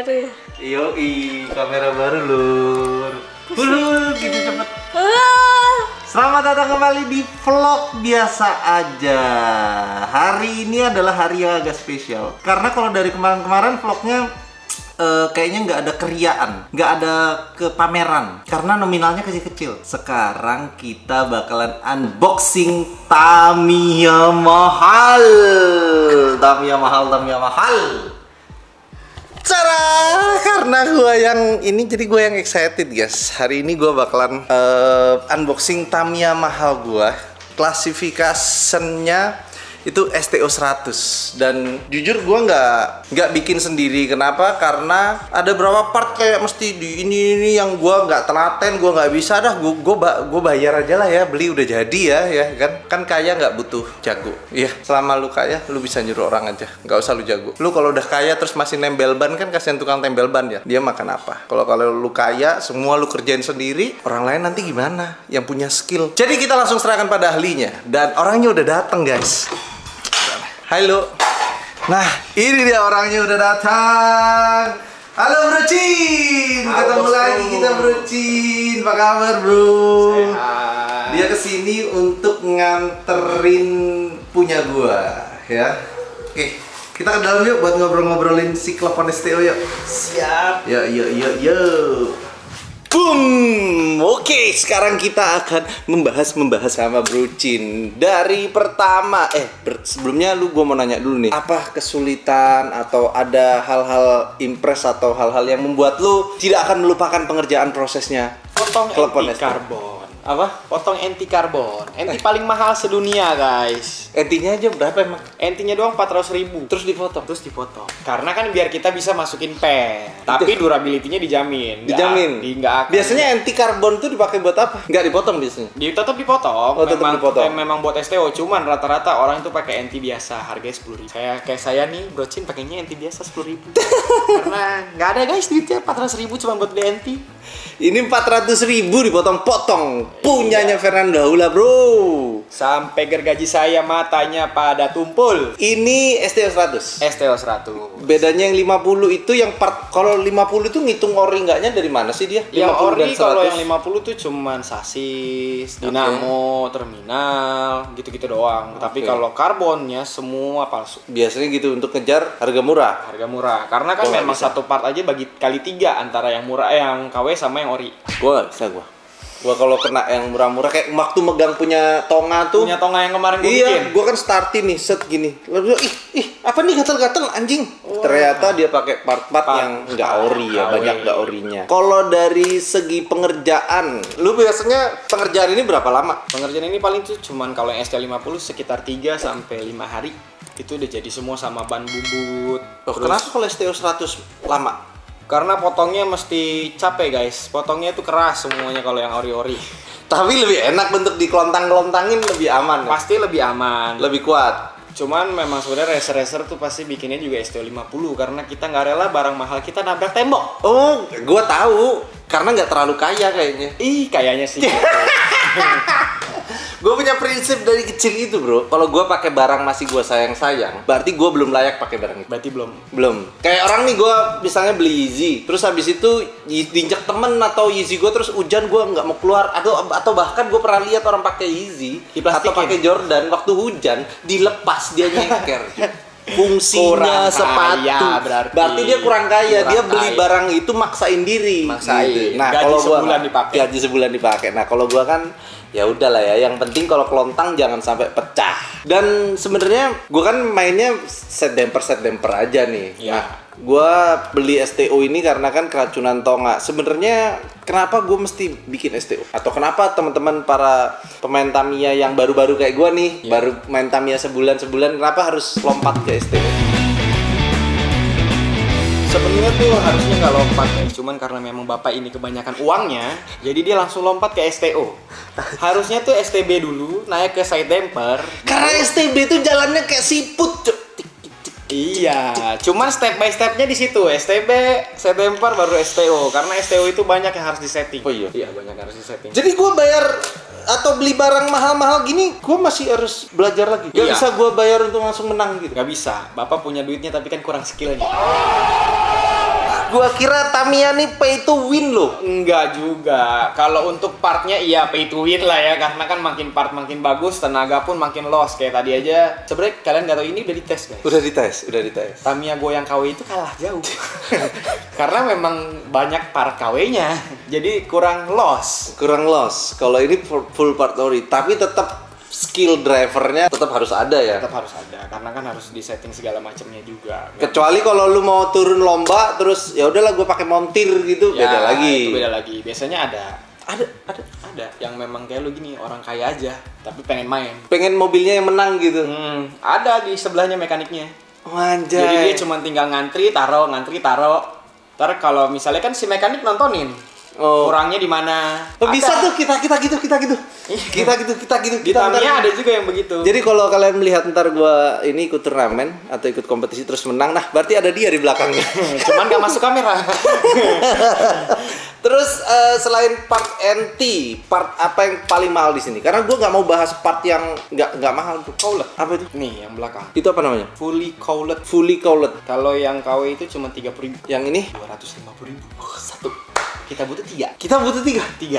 baru. Yoi, kamera baru lur. Gitu cepet. Selamat datang kembali di vlog biasa aja. Hari ini adalah hari yang agak spesial karena kalau dari kemarin-kemarin vlognya kayaknya nggak ada keriaan, nggak ada kepameran karena nominalnya kecil-kecil. Sekarang kita bakalan unboxing Tamiya mahal. Cara karena gue yang ini jadi gue yang excited guys. Hari ini gue bakalan unboxing Tamiya mahal gue. Klasifikasinya itu STO 100 dan jujur gue nggak bikin sendiri. Kenapa? Karena ada beberapa part kayak mesti di ini yang gue nggak telaten, gue nggak bisa dah. Gue bayar aja lah ya, beli udah jadi ya kan kaya nggak butuh jago ya. Selama lu kaya lu bisa nyuruh orang aja, nggak usah lu jago. Lu kalau udah kaya terus masih nempel ban kan kasihan tukang tempel ban ya, dia makan apa? Kalau lu kaya semua lu kerjain sendiri, orang lain nanti gimana yang punya skill. Jadi kita langsung serahkan pada ahlinya dan orangnya udah datang guys. Halo. Nah, ini dia orangnya udah datang. Halo Bro Cin. Ketemu lagi kita Bro Cin. Apa kabar Bro? Sehat. Dia kesini untuk nganterin punya gua, ya. Oke, kita ke dalam yuk buat ngobrol-ngobrolin si Klepon STO yuk. Siap. Yuk. Boom. Oke, sekarang kita akan membahas sama Bro Cin. Dari pertama, sebelumnya gua mau nanya dulu nih. Apa kesulitan atau ada hal-hal impress atau hal-hal yang membuat lu tidak akan melupakan pengerjaan prosesnya? Potong Klepon anti STO. karbon. Apa? Potong anti karbon. Anti paling mahal sedunia, guys. Entinya aja berapa emang? Antinya doang 400.000. Terus dipotong. Karena kan biar kita bisa masukin pen. Tapi durability-nya dijamin. Dijamin. Nggak akan. Biasanya anti karbon tuh dipakai buat apa? Nggak dipotong biasanya. Tetap dipotong. Oh, tetap dipotong. Memang buat STO, cuman rata-rata orang itu pakai anti biasa, harganya 10.000. Kayak saya nih, Bro Cin pakainya anti biasa 10.000. Karena nggak ada guys duitnya 400.000 cuma buat beli anti. Ini 400.000 dipotong-potong. Punyanya Fernando Haula bro. Sampai gergaji saya matanya pada tumpul. Ini STO 100. STO 100. Bedanya yang 50 itu yang part, kalau 50 itu ngitung ori enggaknya dari mana sih dia? Yang 50 ori dan kalau 100. yang 50 tuh cuman sasis, dinamo, terminal, gitu-gitu doang. Tapi kalau karbonnya semua palsu. Biasanya gitu untuk ngejar harga murah. Harga murah. Karena kan memang satu part aja bagi kali 3 antara yang murah yang KW sama yang ori. Gua nggak bisa gua kalau kena yang murah-murah kayak waktu megang punya tonga tuh. Punya tonga yang kemarin gue iya, bikin. gua kan startin nih set gini. Lalu apa nih gatel-gatel anjing. Ternyata dia pakai part-part yang nggak ori ya, banyak nggak orinya. Kalau dari segi pengerjaan, lu biasanya pengerjaan ini berapa lama? Pengerjaan ini paling tuh cuman kalau yang ST50 sekitar 3 sampai 5 hari. Itu udah jadi semua sama ban bubut. Kenapa kalau STO 100 lama? Karena potongnya mesti capek guys. Potongnya itu keras semuanya kalau yang ori-ori. Tapi lebih enak bentuk dikelontang-kelontangin, lebih aman. Pasti lebih aman. Lebih kuat. Cuman memang sebenarnya racer-racer tuh pasti bikinnya juga STO50 karena kita nggak rela barang mahal kita nabrak tembok. Oh, gua tahu. Karena nggak terlalu kaya kayaknya. Kayaknya sih. Gue punya prinsip dari kecil itu bro. Kalau gue pakai barang masih gue sayang-sayang, berarti gue belum layak pakai barang itu. Berarti Belum. Kayak orang nih, gue misalnya beli Yeezy, terus habis itu diinjak temen atau Yeezy gue terus hujan gue nggak mau keluar, atau bahkan gue pernah lihat orang pakai Yeezy atau pakai Jordan waktu hujan dilepas dia nyeker. Fungsinya kurang sepatu kaya, berarti dia kurang kaya. Dia beli barang itu maksain diri. Maksain. Nah, Gaji kalau sebulan gua dipakai. Gaji sebulan dipakai. Nah, kalau gua kan ya udahlah ya. Yang penting kalau kelontang jangan sampai pecah. Dan sebenarnya gua kan mainnya set damper aja nih. Ya. Nah, gua beli STO ini karena kan keracunan tonga. Sebenarnya kenapa gua mesti bikin STO? Atau kenapa teman-teman para pemain Tamiya yang baru-baru kayak gua nih, baru main Tamiya sebulan, kenapa harus lompat ke STO? Sebenarnya tuh harusnya nggak lompat ya, cuman karena memang bapak ini kebanyakan uangnya, jadi dia langsung lompat ke STO. Harusnya tuh STB dulu, naik ke side damper. Karena STB tuh jalannya kayak siput, Cuk. Iya, cuman step by stepnya di situ. STB, side damper, baru STO. Karena STO itu banyak yang harus disetting. Oh iya? Iya, banyak yang harus disetting. Jadi gue bayar atau beli barang mahal-mahal gini, gue masih harus belajar lagi. Gak Iya. bisa gue bayar untuk langsung menang gitu. Gak bisa, bapak punya duitnya tapi kan kurang skillnya. Gua kira Tamiya nih pay to win loh. Enggak juga. Kalau untuk partnya iya pay to win lah ya, karena kan makin part makin bagus, tenaga pun makin loss. Kayak tadi aja. Sebenarnya kalian nggak tahu ini udah dites guys. Udah dites. Tamiya goyang KW itu kalah jauh. Karena memang banyak part KW-nya, jadi kurang loss. Kalau ini full part ori, tapi tetap skill drivernya tetap harus ada ya. Tetap harus ada, karena kan harus disetting segala macamnya juga. Kecuali kalau lu mau turun lomba terus ya udahlah gue pakai montir gitu, Ya, beda lagi. Itu beda lagi. Biasanya ada yang memang kayak lu gini, orang kaya aja tapi pengen main. Pengen mobilnya yang menang gitu. Ada di sebelahnya mekaniknya. Anjay. Jadi dia cuma tinggal ngantri taro. Ntar kalau misalnya kan si mekanik nontonin. Kurangnya di mana? Bisa tuh kita gitu. Di Tamiya ada juga yang begitu. Jadi kalau kalian melihat ntar gua ini ikut turnamen atau ikut kompetisi terus menang, nah berarti ada dia di belakangnya. Cuman gak masuk kamera. Terus selain part NT, part apa yang paling mahal di sini? Karena gua nggak mau bahas part yang nggak mahal tuh. Cowlet. Apa itu? Nih yang belakang. Itu apa namanya? Fully cowlet. Kalau Kalau yang KW itu cuma 30.000. yang ini 250.000. Satu. Kita butuh 3. 3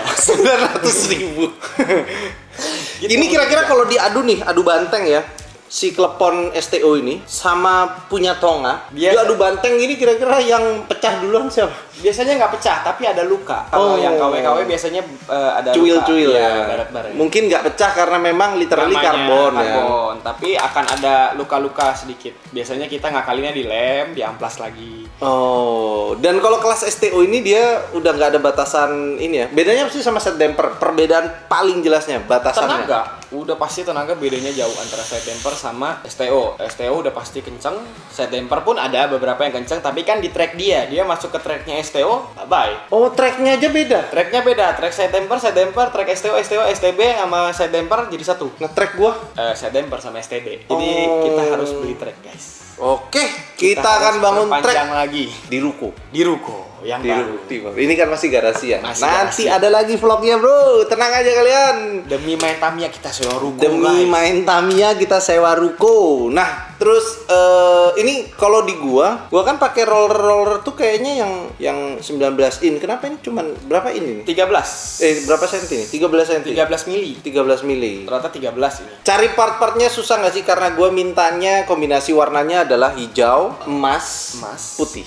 900.000. Ini kira-kira kalau diadu nih, adu banteng ya, si klepon STO ini sama punya tonga, diadu banteng ini kira-kira yang pecah duluan siapa? Biasanya nggak pecah, tapi ada luka. Kalau yang KW biasanya ada Cuil-cuil luka. ya. Baret-baret. Mungkin nggak pecah karena memang literally karbon ya. Tapi akan ada luka-luka sedikit. Biasanya kita ngakalinnya di lem, diamplas lagi. Oh, dan kalau kelas STO ini dia udah nggak ada batasan ini ya. Bedanya apa sih sama set damper? Perbedaan paling jelasnya batasannya. Tenaga, udah pasti tenaga bedanya jauh antara set damper sama STO. STO udah pasti kenceng, set damper pun ada beberapa yang kenceng, tapi kan di track dia masuk ke tracknya STO, bye. Oh, tracknya aja beda. Tracknya beda, track set damper, track STO, STB sama set damper jadi satu. Nah, track gua Set damper sama STD. Jadi kita harus beli track guys. Oke, kita akan bangun track lagi di ruko. Di ruko yang baru. Ini kan masih garasi ya. Masih Nanti garasi. ada lagi vlognya, Bro. Tenang aja kalian. Demi main Tamiya kita sewa ruko. Demi guys. main Tamiya kita sewa ruko. Nah, terus ini kalau di gua kan pakai roller tuh kayaknya yang 19 in. Kenapa ini cuman berapa in ini? 13. Berapa senti nih? 13 senti. 13 mili. 13 mili. Ternyata 13 ini. Cari part-partnya susah nggak sih? Karena gua mintanya kombinasi warnanya adalah hijau, emas, putih.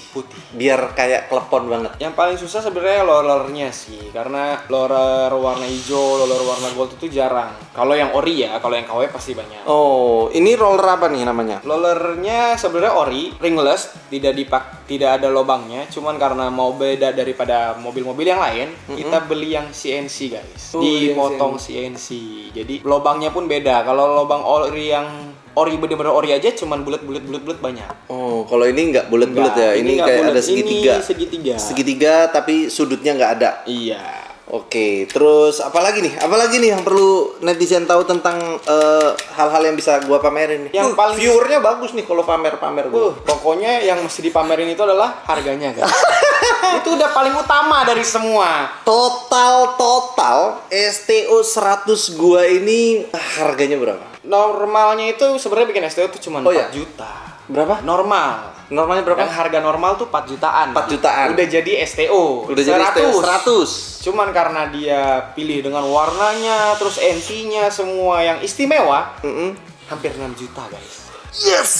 Biar kayak klepon banget. Yang paling susah sebenarnya rollernya sih, karena roller warna hijau, roller warna gold itu jarang. Kalau yang ori ya, kalau yang KW pasti banyak. Oh, ini roller apa nih namanya? Rollernya sebenarnya ori, ringless, tidak ada lobangnya, cuman karena mau beda daripada mobil-mobil yang lain, kita beli yang CNC guys. Dipotong CNC. Jadi lobangnya pun beda. Kalau lobang ori yang ori bener-bener ori aja cuman bulat banyak. Oh, kalau ini nggak bulat-bulat ya. Ini kayak bulet. ada segitiga. Ini Segitiga tapi sudutnya nggak ada. Iya. Oke, terus apalagi nih yang perlu netizen tahu tentang hal-hal yang bisa gua pamerin nih? Yang paling viewernya bagus nih kalau pamer gua. Pokoknya yang mesti dipamerin itu adalah harganya guys. Itu udah paling utama dari semua. Total STO 100 gua ini harganya berapa? Normalnya itu sebenarnya bikin STO itu cuma 4 juta. Berapa? Normalnya berapa? Yang harga normal tuh 4 jutaan. 4 jutaan. Udah jadi STO. Udah jadi STO 100. Cuman karena dia pilih dengan warnanya, terus NC-nya semua yang istimewa, hampir 6 juta guys. Yes!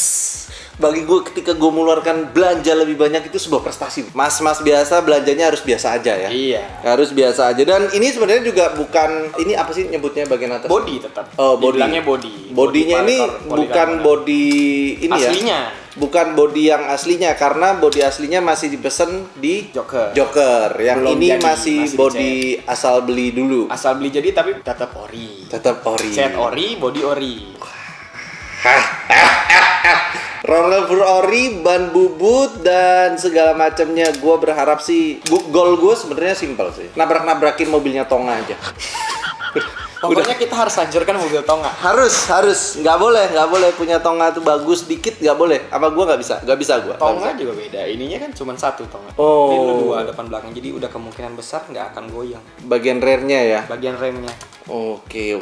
Bagi gue ketika gue mengeluarkan belanja lebih banyak itu sebuah prestasi. Mas-mas biasa belanjanya harus biasa aja ya. Iya. Harus biasa aja. Dan ini sebenarnya juga bukan, ini apa sih nyebutnya bagian atas? Body tetap. Oh, body. Dibilangnya body. Bodinya ini bukan body ini aslinya. Ya. Bukan body yang aslinya, karena body aslinya masih dipesan di Joker. Yang belum ini jadi, masih body asal beli dulu. Asal beli jadi tapi tetap ori. Set ori, body ori. Roller ori, ban bubut dan segala macamnya. Gue berharap sih goal gue sebenarnya simpel sih. Nabrak-nabrakin mobilnya Tonga aja. Pokoknya kita harus hancurkan mobil Tonga. Harus, nggak boleh punya Tonga tuh bagus dikit, nggak boleh. Apa gua nggak bisa gua. Tonga juga beda, ininya kan cuma satu Tonga. Oh. Ini dulu 2 depan belakang, jadi udah kemungkinan besar nggak akan goyang. Bagian rearnya ya. Bagian remnya. Oke.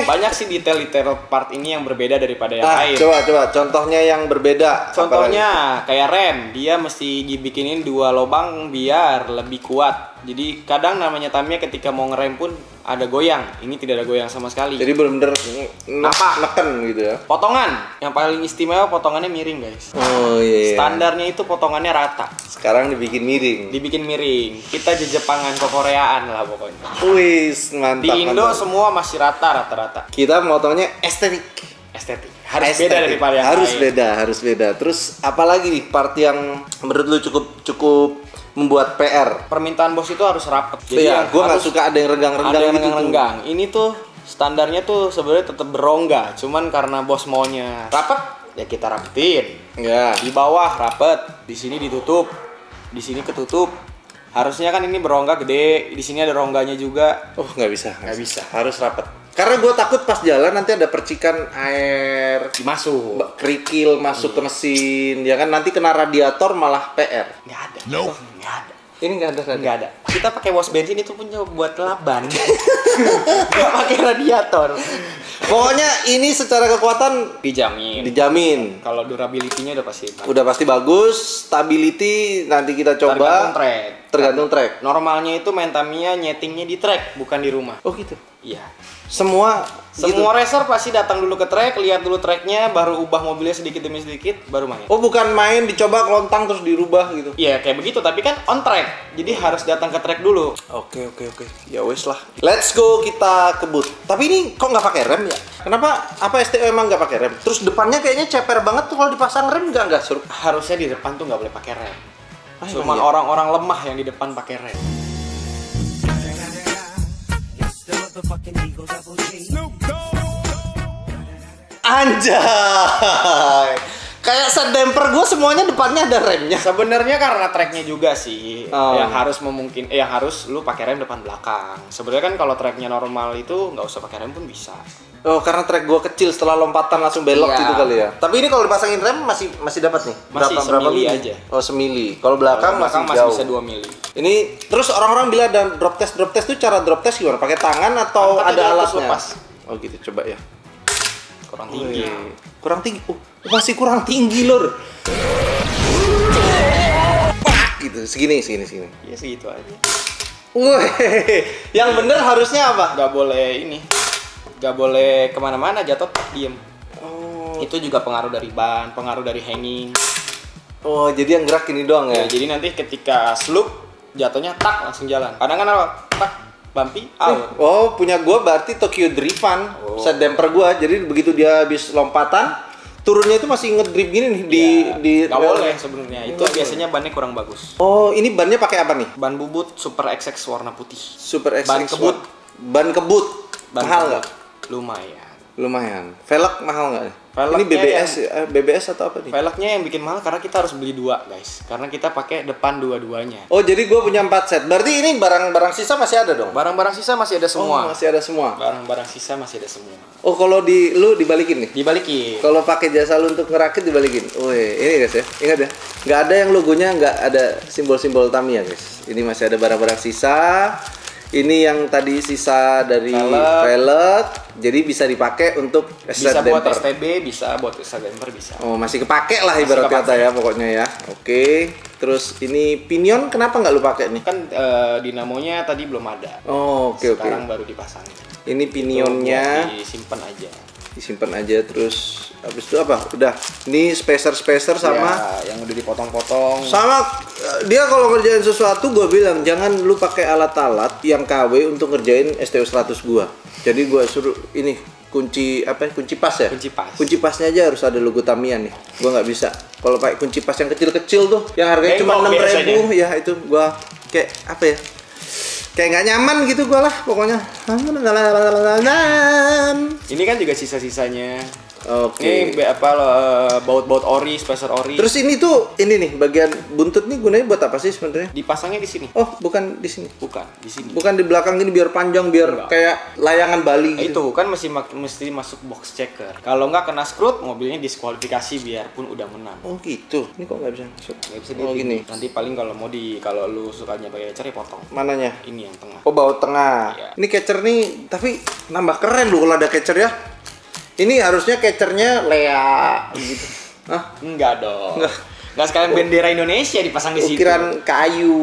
Banyak sih detail-detail part ini yang berbeda daripada yang lain. Coba contohnya yang berbeda. Contohnya kayak rem, dia mesti dibikinin 2 lubang biar lebih kuat. Jadi kadang namanya Tamiya ketika mau ngerem pun ada goyang. Ini tidak ada goyang sama sekali. Jadi bener-bener neken gitu ya. Potongan, yang paling istimewa potongannya miring guys. Oh iya. Standarnya itu potongannya rata. Sekarang dibikin miring. Kita Jepangan ke Koreaan lah pokoknya. Wis, mantap. Di Indo semua masih rata-rata. Kita motongnya estetik. Harus beda daripada yang lain. Harus beda. Terus apalagi nih part yang menurut lu cukup membuat PR? Permintaan bos itu harus rapet. Jadi gue nggak suka ada yang renggang-renggang. Ada yang renggang-renggang. Ini tuh standarnya tuh sebenarnya tetap berongga, cuman karena bos maunya rapet, ya kita rapetin. Ya. Di bawah rapet, di sini ditutup, di sini ketutup. Harusnya kan ini berongga gede, di sini ada rongganya juga. Oh nggak bisa. Harus rapet. Karena gue takut pas jalan nanti ada percikan air Masuk. kerikil masuk ke mesin, ya kan nanti kena radiator malah PR. Nggak ada. Nope. Nggak ada. Ini nggak ada. Kita pakai was bensin itu punya buat laban. Nggak pakai radiator. Pokoknya ini secara kekuatan dijamin. Kalau durability-nya udah pasti bagus. Stability nanti kita coba. Tergantung track. Normalnya itu main Tamiya nyetingnya di track, bukan di rumah. Oh gitu. Iya. Semua racer pasti datang dulu ke track, lihat dulu tracknya, baru ubah mobilnya sedikit demi sedikit, baru main. Oh bukan main dicoba kelontang terus dirubah gitu? Iya kayak begitu, tapi kan on track, jadi harus datang ke track dulu. Oke. Ya wes lah. Let's go kita kebut. Tapi ini kok nggak pakai rem ya? Kenapa? Apa STO emang nggak pakai rem? Terus depannya kayaknya ceper banget tuh kalau dipasang rem nggak suruh? Harusnya di depan tuh nggak boleh pakai rem. Cuma iya? orang-orang lemah yang di depan pakai rem. Anjay, kayak set damper gue semuanya depannya ada remnya. Sebenarnya karena tracknya juga sih yang harus lu pakai rem depan belakang. Sebenarnya kan kalau tracknya normal itu nggak usah pakai rem pun bisa. Oh karena track gue kecil, setelah lompatan langsung belok gitu kali ya. Tapi ini kalau dipasangin rem masih dapat nih. Masih berapa mili mili aja. Oh semili. Kalau belakang masih masih jauh. bisa 2 mili. Ini terus orang-orang bilang ada drop test tuh cara drop test gimana? Pakai tangan atau ada alatnya? Lepas. Oh gitu, coba ya. Kurang tinggi. Kurang tinggi. Masih kurang tinggi lur. Gitu, segini. Iya segitu aja. Wih, yang bener harusnya apa? Gak boleh kemana-mana, jatuh diem. Oh. Itu juga pengaruh dari ban, pengaruh dari hanging. Oh, jadi yang gerak ini doang ya? Jadi nanti ketika slope jatuhnya tak langsung jalan. Kadang kan apa? Tak bumpy out. Oh, punya gua berarti Tokyo Drift-an. Set damper gua. Jadi begitu dia habis lompatan, turunnya itu masih ngedrip gini nih di nggak boleh sebenarnya. Itu biasanya bannya kurang bagus. Oh, ini bannya pakai apa nih? Ban bubut Super XX warna putih. Super XX. Ban kebut. Mahal nggak? Lumayan. Velg mahal nggak? Ini BBS atau apa nih? Velgnya yang bikin mahal karena kita harus beli 2 guys. Karena kita pakai depan dua-duanya. Oh jadi gue punya 4 set. Berarti ini barang-barang sisa masih ada dong? Barang-barang sisa masih ada semua. Oh masih ada semua? Barang-barang sisa masih ada semua. Oh kalau lu dibalikin nih? Dibalikin. Kalau pakai jasa lu untuk ngerakit dibalikin. Oh ini guys ya, ingat ya. Nggak ada yang logonya, nggak ada simbol-simbol Tamiya guys. Ini masih ada barang-barang sisa. Ini yang tadi sisa dari velg, jadi bisa dipakai untuk bisa buat STB, bisa buat damper, bisa. Oh masih kepake lah ibarat kata ya pokoknya ya. Oke. Terus ini pinion kenapa nggak lu pakai nih? Kan dinamonya tadi belum ada. Oh oke. Sekarang baru dipasang. Ini pinionnya disimpan aja terus habis itu apa? Udah. Ini spacer sama ya, yang udah dipotong-potong. Sama dia kalau ngerjain sesuatu gue bilang jangan lu pakai alat-alat yang KW untuk ngerjain STO 100 gua. Jadi gua suruh ini kunci pas ya? Kunci pasnya aja harus ada logo Tamiya nih. Gua nggak bisa. Kalau pakai kunci pas yang kecil-kecil tuh yang harganya cuma 6.000 ya itu gua kayak apa ya? Kayak nggak nyaman gitu gua lah pokoknya. Ini kan juga sisa-sisanya. Oke. Ini baut-baut ori, spacer ori. Terus ini nih bagian buntut nih gunanya buat apa sih sebenarnya? Dipasangnya di sini. Oh, bukan di sini. Bukan, di sini. Bukan di belakang ini biar panjang biar kayak layangan Bali gitu. Itu kan mesti masuk box checker. Kalau nggak kena screw, mobilnya diskualifikasi biarpun udah menang. Oh gitu. Ini kok nggak bisa masuk? Nggak bisa Oh gini. Nanti paling kalau lu sukanya pakai catcher ya potong. Mananya? Ini yang tengah. Oh, baut tengah. Iya. Ini catcher nih, tapi nambah keren loh kalau ada catcher ya. Ini harusnya catchernya Lea gitu. Hah? Enggak dong. Enggak. Sekalian bendera Indonesia dipasang di situ. Ukiran kayu.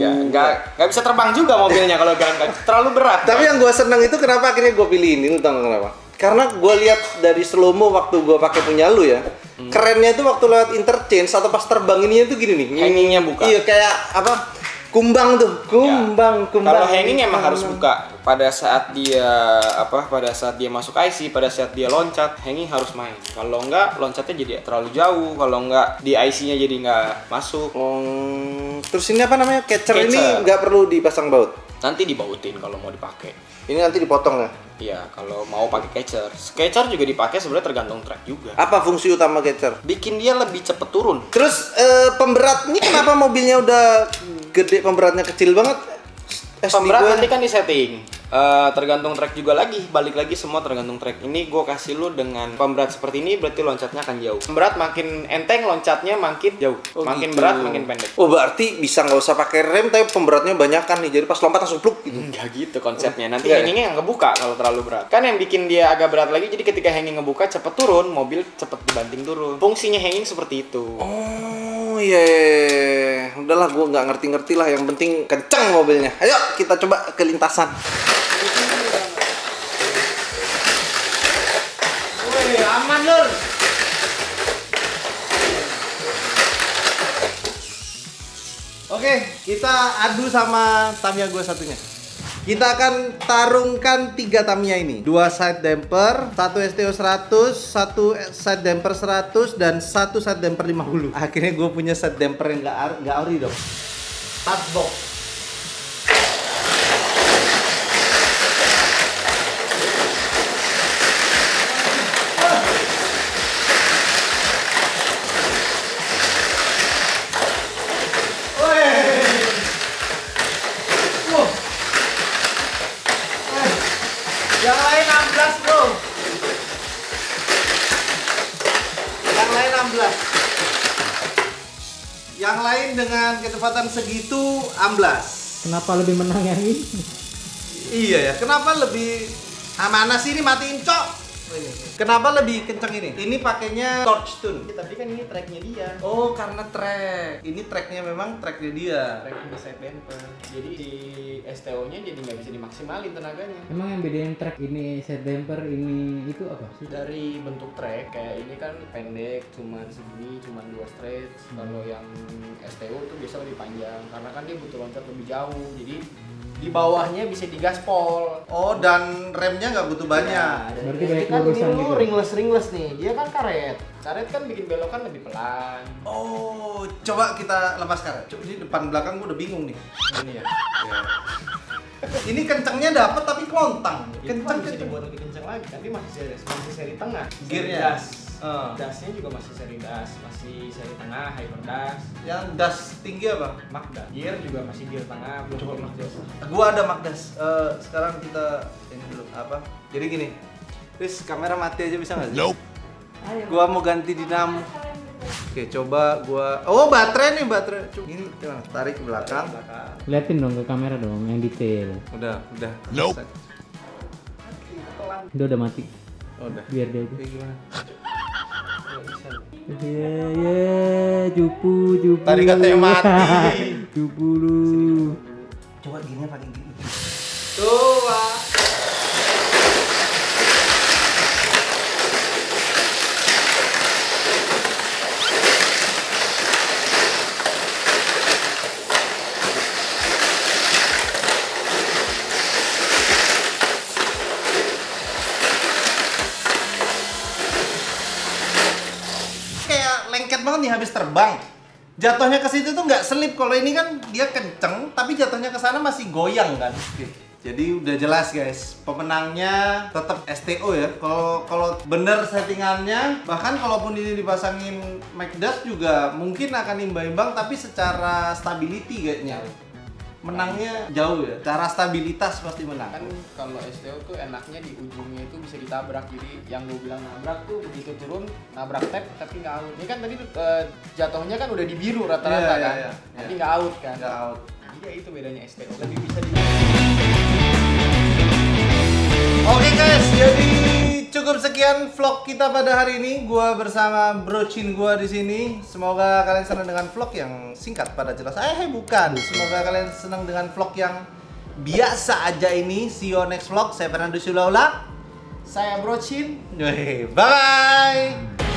Enggak bisa terbang juga mobilnya kalau terlalu berat. Tapi yang gue seneng itu kenapa akhirnya gue pilih ini, lu tau gak kenapa? Karena gue lihat dari slow mo waktu gue pakai punya lu ya, kerennya itu waktu lewat interchange atau pas terbang ininya tuh gini nih. Hangingnya buka. Iya kayak apa? Kumbang tuh, kumbang. Kalau hanging emang harus buka pada saat dia masuk IC, pada saat dia loncat, hanging harus main. Kalau enggak loncatnya jadi terlalu jauh, kalau enggak di IC-nya jadi enggak masuk. Terus ini apa namanya? Catcher ini Catcher. nggak perlu dipasang baut. Nanti dibautin kalau mau dipakai. Ini nanti dipotong ya. Iya, kalau mau pakai catcher. Catcher juga dipakai sebenarnya tergantung track juga. Apa fungsi utama catcher? Bikin dia lebih cepet turun. Terus pemberat ini kenapa mobilnya udah gede, pemberatnya kecil banget? Pemberat nanti kan di setting. Tergantung track juga lagi, balik lagi semua tergantung track. Ini gue kasih lu dengan pemberat seperti ini, berarti loncatnya akan jauh. Pemberat makin enteng, loncatnya makin jauh. Makin gitu. berat, makin pendek. Oh berarti bisa nggak usah pakai rem, tapi pemberatnya banyak kan nih, jadi pas lompat langsung pluk gitu. Enggak gitu konsepnya. Nanti Enggak. hangingnya yang kebuka kalau terlalu berat. Kan yang bikin dia agak berat lagi, jadi ketika hanging ngebuka cepet turun, mobil cepet dibanting turun. Fungsinya hanging seperti itu. Oh iya, udahlah gue nggak ngerti lah. Yang penting kenceng mobilnya. Ayo kita coba ke lintasan. Wih, aman lur. Oke, kita adu sama Tamiya gue satunya. Kita akan tarungkan 3 Tamiya ini. 2 side damper, 1 STO 100, 1 side damper 100, dan 1 side damper 50. Akhirnya gue punya side damper yang nggak ori dong. Touchbox. Yang lain 16 bro. Yang lain 16. Yang lain dengan kecepatan segitu amblas. Kenapa lebih menang yang ini? Iya ya. Kenapa lebih mana sih ini matiin cok? Kenapa lebih kenceng ini? Ini pakainya torch tune. Ya, tapi kan ini tracknya dia. Oh karena track. Ini tracknya memang tracknya dia. Tracknya side damper. Jadi di STO-nya jadi nggak bisa dimaksimalin tenaganya. Emang yang bedain track ini side damper ini itu apa sih? Dari bentuk track kayak ini kan pendek, cuman segini, cuman 2 stretch. Kalau yang STO tuh biasa lebih panjang karena kan dia butuh loncat lebih jauh. Jadi di bawahnya bisa digaspol. Oh dan remnya nggak butuh banyak. Berarti banyak kan ini lurusan lu gitu. ringless nih. Dia kan karet. Karet kan bikin belokan lebih pelan. Oh, coba kita lepas karet. Coba ini depan belakang gua udah bingung nih. Ini ya. Ini kencengnya dapat tapi kelontang. Kencang Kenceng bisa dibuat lebih kencang lagi. Tapi masih seri tengah. Gearnya? Das. Dasnya juga masih seri das, masih seri tengah, hyper das. Yang das tinggi apa? Magda. Gear juga masih gear tengah, belum Coba Magda. Gua ada Magdas. Sekarang kita ini dulu apa? Jadi gini. Chris, kamera mati aja bisa nggak sih? Nope. Gua mau ganti dinamo. Oke, coba gua. Oh, baterai nih, baterai. Coba ini tarik ke belakang. Liatin dong ke kamera dong yang detail. Udah. Nope. Udah mati. Oh, udah. Biar dia aja. Oke, gimana? Ya, jupu. Tadi katanya mati. Jupu lu. Coba gini pakai gini. Tuh, Pak. Kayak lengket banget nih habis terbang. Jatuhnya ke situ tuh nggak selip. Kalau ini kan dia kenceng, tapi jatuhnya ke sana masih goyang kan. Jadi udah jelas guys, pemenangnya tetap STO ya. Kalau bener settingannya, bahkan kalaupun ini dipasangin Magdas juga mungkin akan imbang-imbang, tapi secara stability kayaknya menangnya jauh ya. Cara stabilitas pasti menang. Kan kalau STO tuh enaknya di ujungnya itu bisa ditabrak. Jadi yang gue bilang nabrak tuh begitu turun nabrak tap tapi nggak out. Ini kan tadi jatuhnya kan udah di biru rata-rata kan. Tapi nggak out kan. Nggak out. Iya itu bedanya STO. Lebih bisa di. Oke guys, jadi cukup sekian vlog kita pada hari ini. Gua bersama Brocin gua di sini. Semoga kalian senang dengan vlog yang singkat pada jelas. Bukan. Semoga kalian senang dengan vlog yang biasa aja ini. See you on next vlog. Saya Fernando Sulaula. Saya Brocin. Bye bye.